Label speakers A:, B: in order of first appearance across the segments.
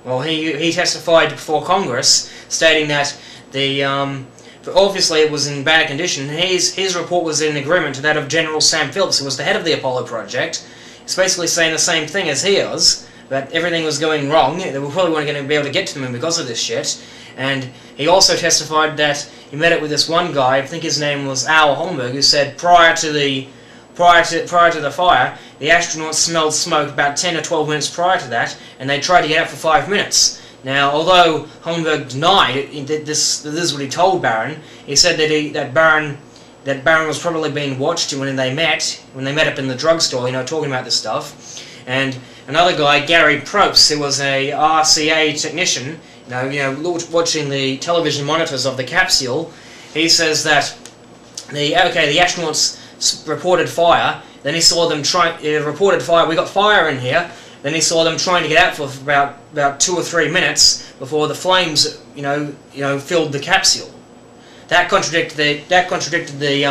A: Well, he testified before Congress, stating that the obviously it was in bad condition. His report was in agreement to that of General Sam Phillips, who was the head of the Apollo project. He's basically saying the same thing as he is, that everything was going wrong. They were probably weren't going to be able to get to the moon because of this shit. And he also testified that he met it with this one guy, I think his name was Al Holmberg, who said prior to the fire, the astronauts smelled smoke about 10 or 12 minutes prior to that, and they tried to get out for 5 minutes. Now, although Holmberg denied it, this is what he told Barron. He said that Barron was probably being watched when they met up in the drugstore, talking about this stuff. And another guy, Gary Probst, who was a RCA technician, watching the television monitors of the capsule, he says that the astronauts reported fire. Then he saw them reported fire. We got fire in here. Then he saw them trying to get out for about 2 or 3 minutes before the flames, filled the capsule. That contradicted the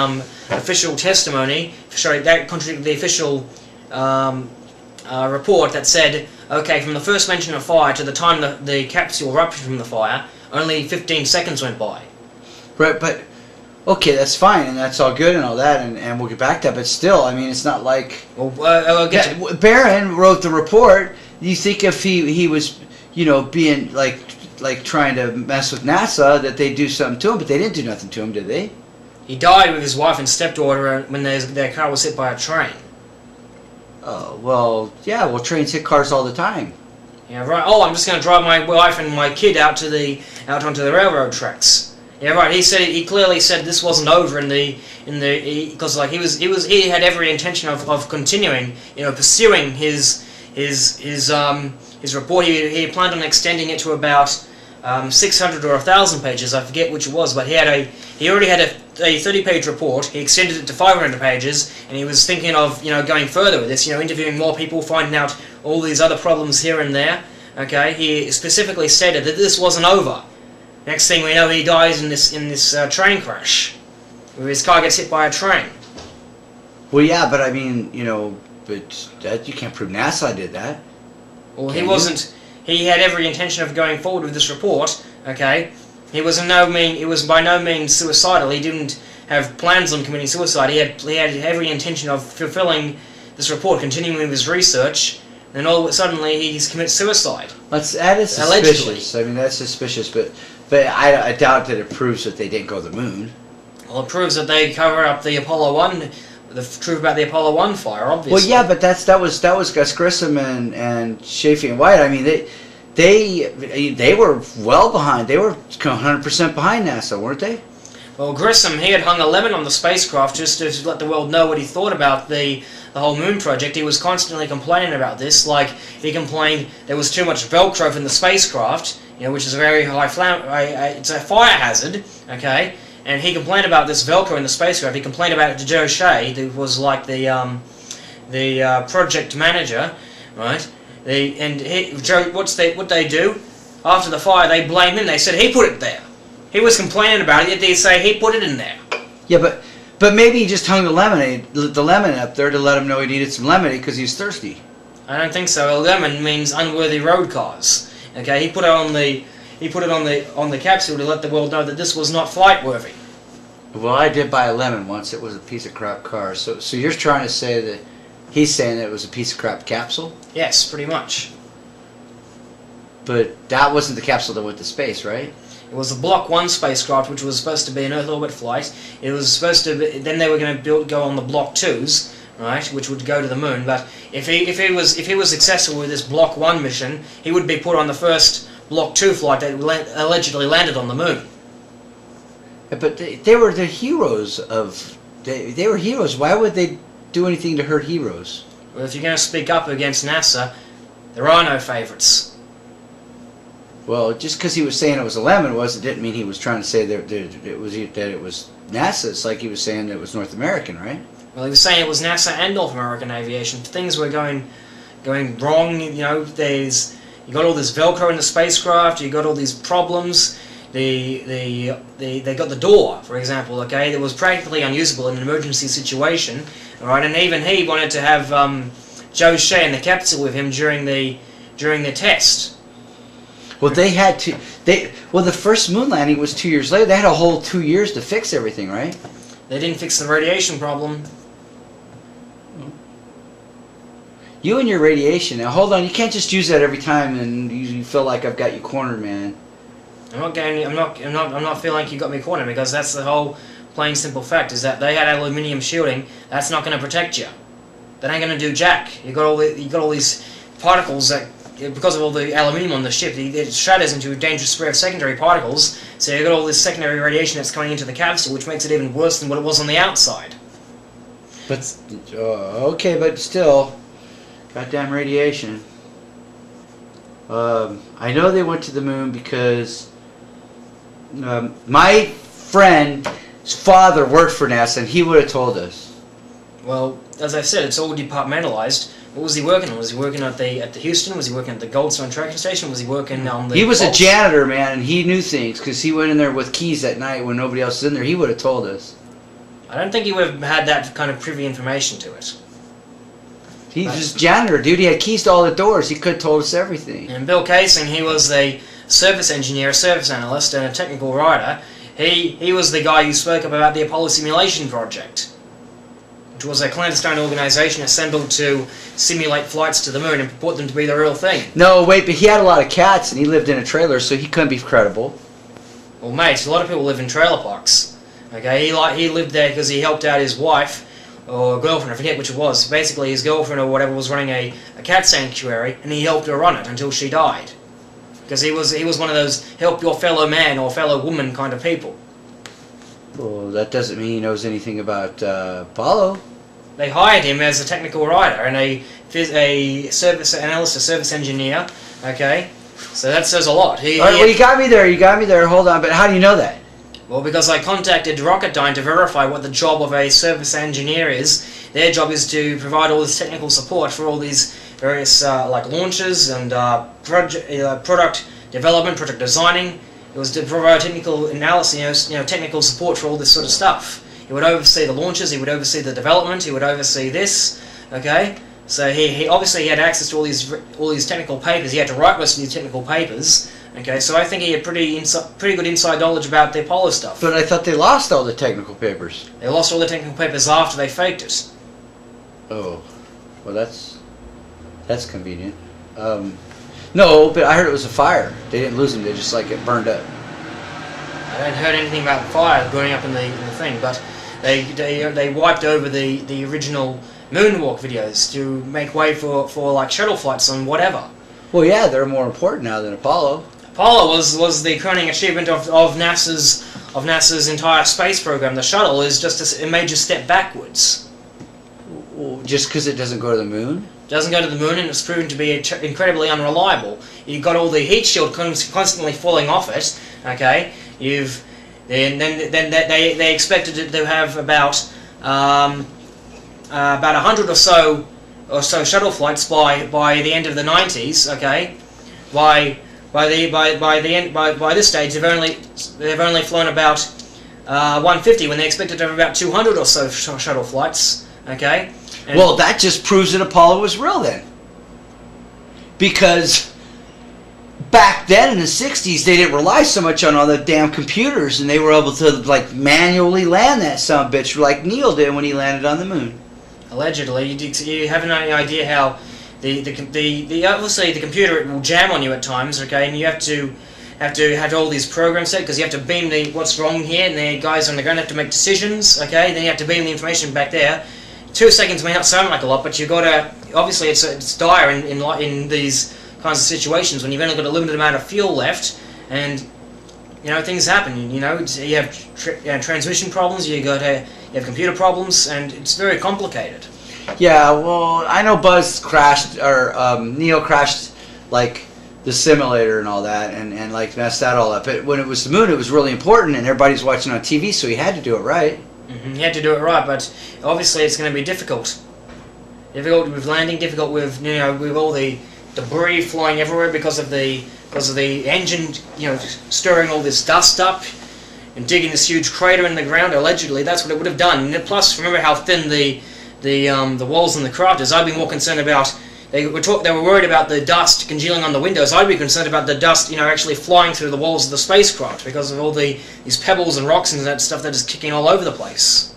A: official testimony. Sorry, that contradicted the official report that said, okay, from the first mention of fire to the time the capsule erupted from the fire, only 15 seconds went by.
B: Right, but okay, that's fine, and that's all good and all that, and we'll get back to that. But still, I mean, it's not like Barron wrote the report. You think if he was, being like trying to mess with NASA, that they'd do something to him, but they didn't do nothing to him, did they?
A: He died with his wife and stepdaughter when their car was hit by a train.
B: Oh, well, yeah, trains hit cars all the time.
A: Yeah, right. Oh, I'm just going to drive my wife and my kid out onto the railroad tracks. Yeah, right. He clearly said this wasn't over because he had every intention of continuing, pursuing his report. He planned on extending it to about 600 or 1,000 pages. I forget which it was, but he already had a 30-page report. He extended it to 500 pages, and he was thinking of going further with this. Interviewing more people, finding out all these other problems here and there. Okay, he specifically stated that this wasn't over. Next thing we know, he dies in this train crash, where his car gets hit by a train.
B: Well, yeah, but I mean, but that you can't prove NASA did that.
A: Well, he wasn't. He had every intention of going forward with this report. Okay, he was by no means suicidal. He didn't have plans on committing suicide. He had every intention of fulfilling this report, continuing with his research. And suddenly he commits suicide.
B: That is suspicious. Allegedly. I mean, that's suspicious, but I doubt that it proves that they didn't go to the moon. Well,
A: it proves that they cover up the Apollo 1, the truth about the Apollo 1 fire, obviously.
B: Well, yeah, but that was Gus Grissom and Chaffee and White. I mean, they were well behind. They were 100% behind NASA, weren't they?
A: Well, Grissom, he had hung a lemon on the spacecraft just to let the world know what he thought about the whole moon project. He was constantly complaining about this. Like, he complained there was too much Velcro in the spacecraft, which is a very high it's a fire hazard, okay? And he complained about this Velcro in the spacecraft. He complained about it to Joe Shea, who was like the project manager, right? What they do after the fire, they blame him. They said he put it there. He was complaining about it, yet they say he put it in there.
B: Yeah, but maybe he just hung the lemon up there to let him know he needed some lemonade because he was thirsty.
A: I don't think so. A lemon means unworthy road cars. Okay, he put it on the capsule to let the world know that this was not flight worthy.
B: Well, I did buy a lemon once. It was a piece of crap car. So you're trying to say that he's saying that it was a piece of crap capsule?
A: Yes, pretty much.
B: But that wasn't the capsule that went to space, right?
A: It was the Block 1 spacecraft, which was supposed to be an Earth orbit flight. It was supposed to be, then they were going to go on the Block 2s, right, which would go to the moon. But if he was successful with this Block 1 mission, he would be put on the first Block 2 flight that allegedly landed on the moon.
B: Yeah, but they were the heroes of. They were heroes. Why would they do anything to hurt heroes?
A: Well, if you're going to speak up against NASA, there are no favorites.
B: Well, just because he was saying it was a lemon didn't mean he was trying to say that it was NASA. It's like he was saying that it was North American, right?
A: Well, he was saying it was NASA and North American aviation. Things were going wrong. You got all this Velcro in the spacecraft. You got all these problems. They got the door, for example. Okay, that was practically unusable in an emergency situation. All right, and even he wanted to have Joe Shea in the capsule with him during the test.
B: Well, they had to. Well, the first moon landing was 2 years later. They had a whole 2 years to fix everything, right?
A: They didn't fix the radiation problem.
B: You and your radiation. Now, hold on. You can't just use that every time, and you feel like I've got you cornered, man.
A: I'm not feeling like you got me cornered, because that's the whole plain simple fact, is that they had aluminium shielding. That's not going to protect you. That ain't going to do jack. You got all these particles that, because of all the aluminium on the ship, it shatters into a dangerous spray of secondary particles. So you got all this secondary radiation that's coming into the capsule, which makes it even worse than what it was on the outside.
B: But okay, but still, goddamn radiation. I know they went to the moon because my friend's father worked for NASA, and he would have told us.
A: Well, as I said, it's all departmentalized. What was he working on? Was he working at the Houston? Was he working at the Goldstone tracking station? Was he working on the...
B: He was a janitor, man, and he knew things, because he went in there with keys at night when nobody else was in there. He would have told us.
A: I don't think he would have had that kind of privy information to it.
B: He's just janitor, dude. He had keys to all the doors. He could have told us everything.
A: And Bill Casing, he was a service engineer, a service analyst, and a technical writer. He was the guy who spoke up about the Apollo simulation project, which was a clandestine organization assembled to simulate flights to the moon and purport them to be the real thing.
B: No, wait, but he had a lot of cats, and he lived in a trailer, so he couldn't be credible.
A: Well, mate, a lot of people live in trailer parks. Okay, he lived there because he helped out his wife, or girlfriend, I forget which it was. Basically, his girlfriend or whatever was running a cat sanctuary, and he helped her run it until she died. Because he was one of those help your fellow man or fellow woman kind of people.
B: Well, that doesn't mean he knows anything about Apollo.
A: They hired him as a technical writer and a service analyst, a service engineer. Okay, so that says a lot.
B: Well, you got me there. You got me there. Hold on, but how do you know that?
A: Well, because I contacted Rocketdyne to verify what the job of a service engineer is. Their job is to provide all this technical support for all these various like launches and product development, product designing. It was to provide technical analysis, technical support for all this sort of stuff. He would oversee the launches. He would oversee the development. He would oversee this. Okay, so he obviously had access to all these technical papers. He had to write most of these technical papers. Okay, so I think he had pretty good inside knowledge about the Apollo stuff.
B: But I thought they lost all the technical papers.
A: They lost all the technical papers after they faked it.
B: Oh, well that's convenient. No, but I heard it was a fire. They didn't lose them. They just it burned up.
A: I haven't heard anything about the fire going up in the thing, but they wiped over the original moonwalk videos to make way for like shuttle flights and whatever.
B: Well, yeah, they're more important now than Apollo.
A: Apollo was the crowning achievement of NASA's entire space program. The shuttle is just a major step backwards.
B: Just because it doesn't go to the moon?
A: It doesn't go to the moon, and it's proven to be incredibly unreliable. You've got all the heat shield constantly falling off it. Okay, then they expected it to have about 100 or so shuttle flights by the end of the 90s. Okay, by this stage they've only flown about 150 when they expected to have about 200 or so shuttle flights. Okay. And
B: well, that just proves that Apollo was real then, because back then in the 60s they didn't rely so much on all the damn computers, and they were able to manually land that sumbitch like Neil did when he landed on the moon.
A: Allegedly, you have any idea how obviously the computer will jam on you at times, okay, and you have to have all these programs set because you have to beam what's wrong here, and the guys on the ground have to make decisions, okay. Then you have to beam the information back there. 2 seconds may not sound like a lot, but you got to obviously it's dire in these kinds of situations when you've only got a limited amount of fuel left, and things happen. You have transmission problems. You have computer problems, and it's very complicated.
B: Yeah, well, I know Buzz crashed, or Neil crashed, the simulator and all that, and messed that all up. But when it was the moon, it was really important, and everybody's watching on TV, so he had to do it right.
A: You had to do it right, but obviously it's going to be difficult. Difficult with landing, difficult with with all the debris flying everywhere because of the engine, stirring all this dust up and digging this huge crater in the ground. Allegedly, that's what it would have done. And plus, remember how thin the walls in the craft is. I'd be more concerned about They were worried about the dust congealing on the windows. I'd be concerned about the dust, you know, actually flying through the walls of the spacecraft because of all these pebbles and rocks and that stuff that is kicking all over the place.